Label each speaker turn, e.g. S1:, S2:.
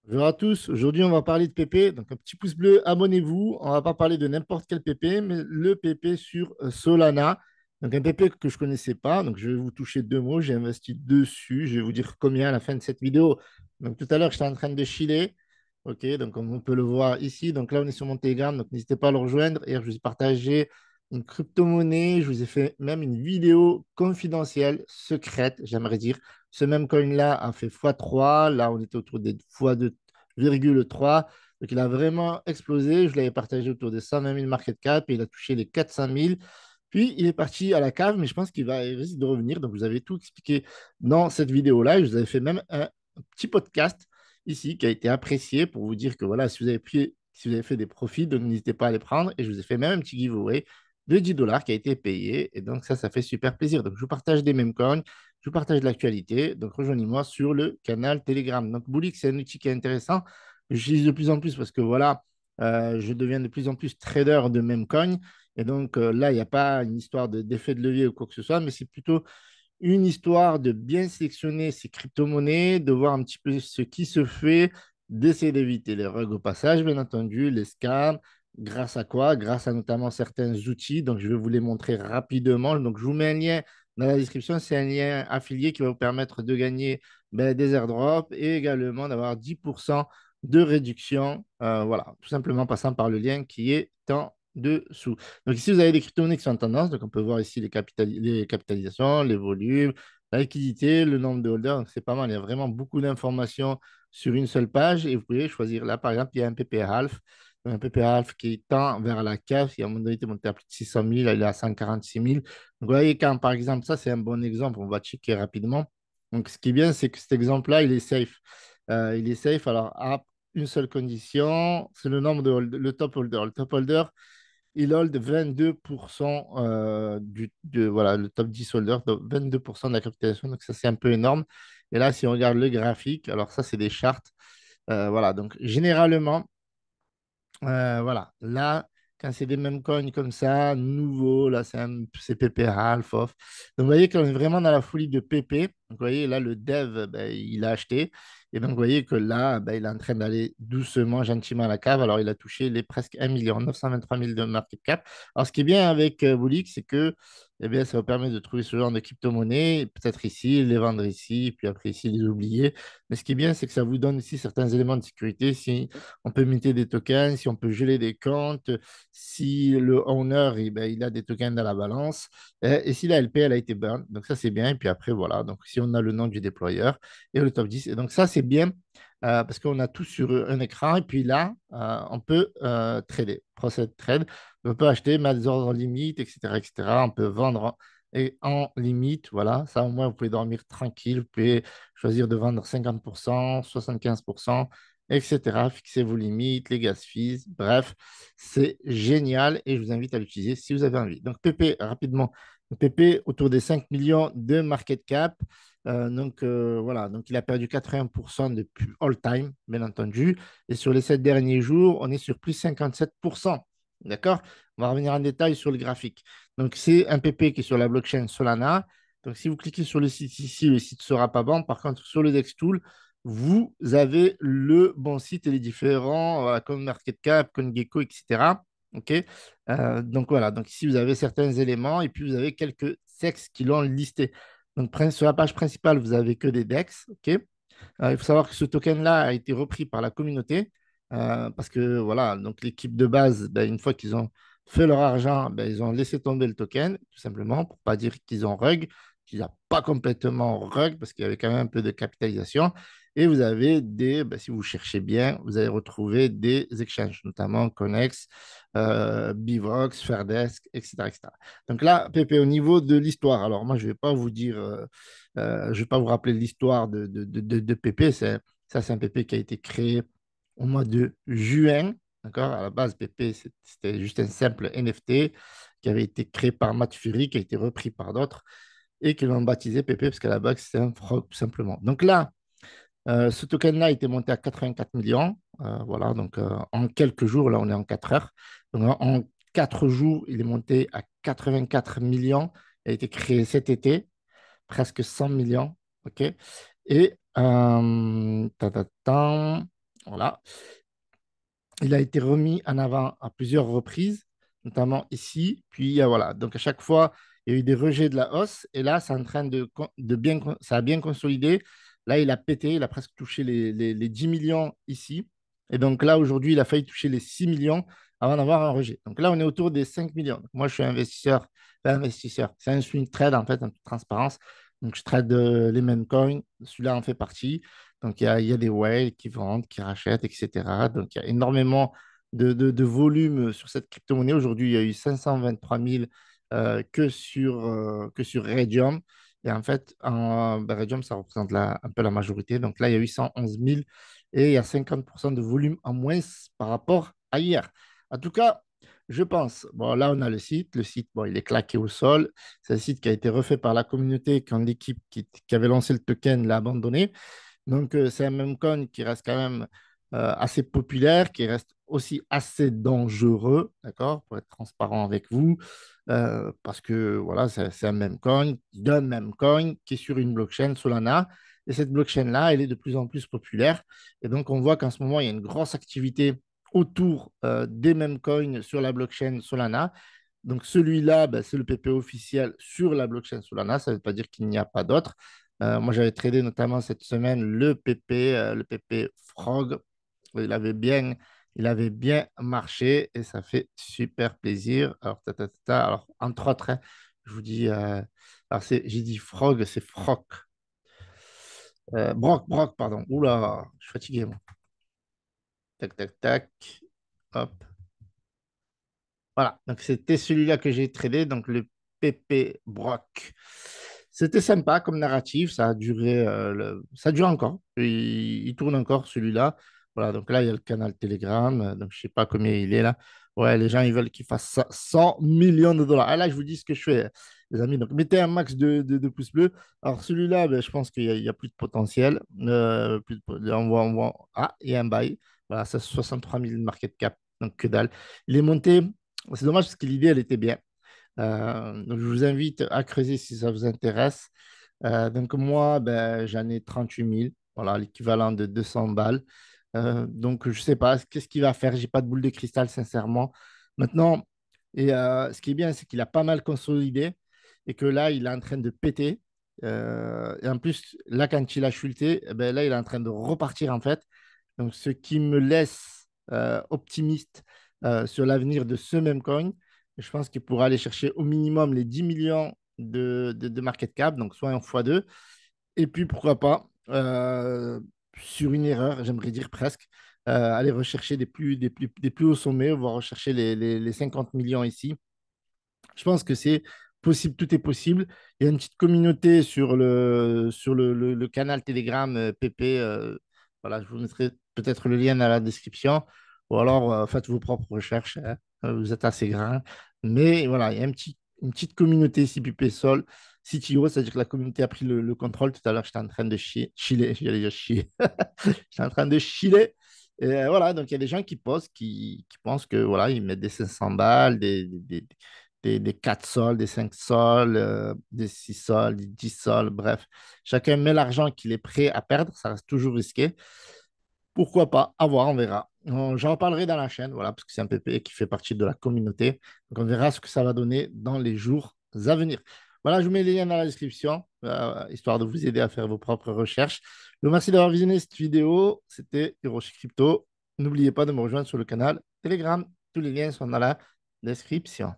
S1: Bonjour à tous. Aujourd'hui, on va parler de PP. Donc, un petit pouce bleu, abonnez-vous. On va pas parler de n'importe quel PP, mais le PP sur Solana. Donc, un PP que je ne connaissais pas. Donc, je vais vous toucher deux mots. J'ai investi dessus. Je vais vous dire combien à la fin de cette vidéo. Donc, tout à l'heure, j'étais en train de chiller. OK, donc, comme on peut le voir ici. Donc, là, on est sur mon Telegram. Donc, n'hésitez pas à le rejoindre. Et je vous ai partagé une crypto-monnaie. Je vous ai fait même une vidéo confidentielle, secrète, j'aimerais dire. Ce même coin-là a fait x3. Là, on était autour des x2,3. Donc, il a vraiment explosé. Je l'avais partagé autour des 120 000 market cap et il a touché les 400 000. Puis, il est parti à la cave, mais je pense il risque de revenir. Donc, vous avez tout expliqué dans cette vidéo-là. Et je vous avais fait même un petit podcast ici qui a été apprécié pour vous dire que voilà, si vous avez fait des profits, donc n'hésitez pas à les prendre. Et je vous ai fait même un petit giveaway de 10 dollars qui a été payé. Et donc, ça fait super plaisir. Donc, je vous partage des mêmes coins, je vous partage de l'actualité. Donc, rejoignez-moi sur le canal Telegram. Donc, Bullic, c'est un outil qui est intéressant. J'utilise de plus en plus parce que voilà, je deviens de plus en plus trader de même coin. Et donc, là, il n'y a pas une histoire d'effet de levier ou quoi que ce soit, mais c'est plutôt une histoire de bien sélectionner ces crypto-monnaies, de voir un petit peu ce qui se fait, d'essayer d'éviter les rugs au passage, bien entendu, les scams. Grâce à quoi? Grâce à notamment certains outils. Donc, je vais vous les montrer rapidement. Donc, je vous mets un lien dans la description. C'est un lien affilié qui va vous permettre de gagner des airdrops et également d'avoir 10% de réduction. Voilà, tout simplement passant par le lien qui est en dessous. Donc ici, vous avez les crypto-monnaies qui sont en tendance. Donc on peut voir ici les capitalisations, les volumes, la liquidité, le nombre de holders. Donc c'est pas mal. Il y a vraiment beaucoup d'informations sur une seule page et vous pouvez choisir. Là, par exemple, il y a un PPR Half. Un PPR Half qui tend vers la cave. Il y a un moment donné, il est monté à plus de 600 000. Là, il est à 146 000. Donc vous voyez, quand par exemple, ça, c'est un bon exemple. On va checker rapidement. Donc ce qui est bien, c'est que cet exemple-là, il est safe. Il est safe. Alors, à une seule condition, c'est le nombre le top holder. Le top holder, il hold 22% voilà, le top 10 holders, donc 22% de la capitalisation. Donc, ça, c'est un peu énorme. Et là, si on regarde le graphique, alors ça, c'est des charts. Voilà, donc généralement, voilà, là, quand c'est des mêmes coins comme ça, nouveau, là, c'est PP Half off. Donc, vous voyez qu'on est vraiment dans la folie de PP. Donc, vous voyez, là, le dev, ben, il a acheté. Et donc, vous voyez que là, ben, il est en train d'aller doucement, gentiment à la cave. Alors, il a touché les presque 1 923 000 de market cap. Alors, ce qui est bien avec Bullix, c'est que eh bien, ça vous permet de trouver ce genre de crypto-monnaies, peut-être ici, les vendre ici, puis après ici, les oublier. Mais ce qui est bien, c'est que ça vous donne ici certains éléments de sécurité. Si on peut minter des tokens, si on peut geler des comptes, si le owner ben, il a des tokens dans la balance, et si la LP elle a été burn. Donc ça c'est bien. Et puis après voilà, donc si on a le nom du déployeur et le top 10. Et donc ça c'est bien parce qu'on a tout sur un écran. Et puis là, on peut trader, process trade. On peut acheter, mettre des ordres en limite, etc., etc. On peut vendre et en limite, voilà, ça au moins vous pouvez dormir tranquille, vous pouvez choisir de vendre 50%, 75%, etc. Fixez vos limites, les gas fees, bref, c'est génial et je vous invite à l'utiliser si vous avez envie. Donc, PP, rapidement, PP autour des 5 millions de market cap. Voilà, donc il a perdu 80% depuis all time, bien entendu. Et sur les 7 derniers jours, on est sur plus 57%. D'accord? On va revenir en détail sur le graphique. Donc, c'est un PP qui est sur la blockchain Solana. Donc, si vous cliquez sur le site ici, le site ne sera pas bon. Par contre, sur le Dextool, vous avez le bon site et les différents, voilà, comme MarketCap, CoinGecko, etc. OK? Donc voilà, donc ici vous avez certains éléments et puis vous avez quelques sexes qui l'ont listé. Donc sur la page principale, vous avez que des DEX. OK? Il faut savoir que ce token-là a été repris par la communauté parce que voilà, donc l'équipe de base, ben, une fois qu'ils ont fait leur argent, ben, ils ont laissé tomber le token, tout simplement, pour ne pas dire qu'ils ont rug, qu'ils n'ont pas complètement rug parce qu'il y avait quand même un peu de capitalisation. Et vous avez ben, si vous cherchez bien, vous allez retrouver des exchanges, notamment Connex, Bivox, Fairdesk, etc., etc. Donc là, Pépé, au niveau de l'histoire, alors moi, je ne vais pas vous dire je ne vais pas vous rappeler l'histoire de PP. Ça, c'est un PP qui a été créé au mois de juin. D'accord? À la base, PP, c'était juste un simple NFT qui avait été créé par Matt Fury, qui a été repris par d'autres et qui l'ont baptisé PP parce qu'à la base, c'était un frog, tout simplement. Donc là, ce token-là a été monté à 84 millions. Voilà, donc en quelques jours, là, on est en 4 heures. Donc en 4 jours, il est monté à 84 millions. Il a été créé cet été presque 100 millions. OK? Et ta, ta, ta, Voilà. Il a été remis en avant à plusieurs reprises, notamment ici. Puis voilà, donc à chaque fois, il y a eu des rejets de la hausse. Et là, c'est en train de bien, ça a bien consolidé. Là, il a pété, il a presque touché les 10 millions ici. Et donc là, aujourd'hui, il a failli toucher les 6 millions avant d'avoir un rejet. Donc là, on est autour des 5 millions. Donc, moi, je suis investisseur, pas investisseur. C'est un swing trade, en fait, en toute transparence. Donc, je trade les mêmes coins. Celui-là en fait partie. Donc, il y a des whales qui vendent, qui rachètent, etc. Donc, il y a énormément de volume sur cette crypto-monnaie. Aujourd'hui, il y a eu 523 000 que sur Radium. Et en fait, Radium, ça représente un peu la majorité. Donc là, il y a 811 000 et il y a 50% de volume en moins par rapport à hier. En tout cas, je pense, bon, là, on a le site. Le site, bon, il est claqué au sol. C'est un site qui a été refait par la communauté quand l'équipe qui avait lancé le token l'a abandonné. Donc, c'est un meme coin qui reste quand même assez populaire, qui reste aussi assez dangereux, d'accord, pour être transparent avec vous, parce que voilà, c'est un meme coin d'un meme coin qui est sur une blockchain Solana. Et cette blockchain-là, elle est de plus en plus populaire. Et donc, on voit qu'en ce moment, il y a une grosse activité autour des meme coins sur la blockchain Solana. Donc celui-là, ben, c'est le PP officiel sur la blockchain Solana. Ça ne veut pas dire qu'il n'y a pas d'autres. Moi, j'avais tradé notamment cette semaine le PP Frog. Il avait bien marché et ça fait super plaisir. Alors, alors entre autres, hein, je vous dis, alors j'ai dit Frog, c'est Froc. Broc, pardon. Oula, je suis fatigué, moi. Tac, tac, tac. Hop. Voilà, donc c'était celui-là que j'ai tradé, donc le PP Brock. C'était sympa comme narratif, ça a duré, ça dure encore, il tourne encore celui-là. Voilà, donc là il y a le canal Telegram, donc je sais pas combien il est là. Ouais, les gens ils veulent qu'il fasse 100 millions de dollars. Ah là, je vous dis ce que je fais, les amis. Donc mettez un max de pouces bleus. Alors celui-là, ben, je pense qu'il y a plus de potentiel. Ah, il y a un buy. Voilà, ça 63 000 market cap, donc que dalle. Il est monté. C'est dommage parce que l'idée, elle était bien. Donc, je vous invite à creuser si ça vous intéresse. Donc, moi, ben, j'en ai 38 000, voilà, l'équivalent de 200 balles. Donc, je ne sais pas, qu'est-ce qu'il va faire? Je n'ai pas de boule de cristal, sincèrement. Maintenant, et ce qui est bien, c'est qu'il a pas mal consolidé et que là, il est en train de péter. Et en plus, là, quand il a chuté, eh ben, là, il est en train de repartir, en fait. Donc, ce qui me laisse optimiste sur l'avenir de ce même coin. Je pense qu'il pourra aller chercher au minimum les 10 millions de market cap, donc soit un x2. Et puis, pourquoi pas, sur une erreur, j'aimerais dire presque, aller rechercher des plus hauts sommets, voire rechercher les 50 millions ici. Je pense que c'est possible, tout est possible. Il y a une petite communauté sur le canal Telegram PP. Voilà, je vous mettrai peut-être le lien dans la description. Ou alors, faites vos propres recherches, hein. Vous êtes assez grand. Mais voilà, il y a une petite communauté ici, PP Sol, CTO, c'est-à-dire que la communauté a pris le contrôle. Tout à l'heure, j'étais en train de chiller, j'allais dire chier. J'étais en train de chiller. Et voilà, donc il y a des gens qui posent, qui pensent que voilà, ils mettent des 500 balles, des 4 sols, des 5 sols, des 6 sols, des 10 sols, bref. Chacun met l'argent qu'il est prêt à perdre, ça reste toujours risqué. Pourquoi pas? À voir, on verra. J'en reparlerai dans la chaîne, voilà, parce que c'est un PP qui fait partie de la communauté. Donc on verra ce que ça va donner dans les jours à venir. Voilà, je vous mets les liens dans la description, histoire de vous aider à faire vos propres recherches. Je vous remercie d'avoir visionné cette vidéo. C'était Hiroshi Crypto. N'oubliez pas de me rejoindre sur le canal Telegram. Tous les liens sont dans la description.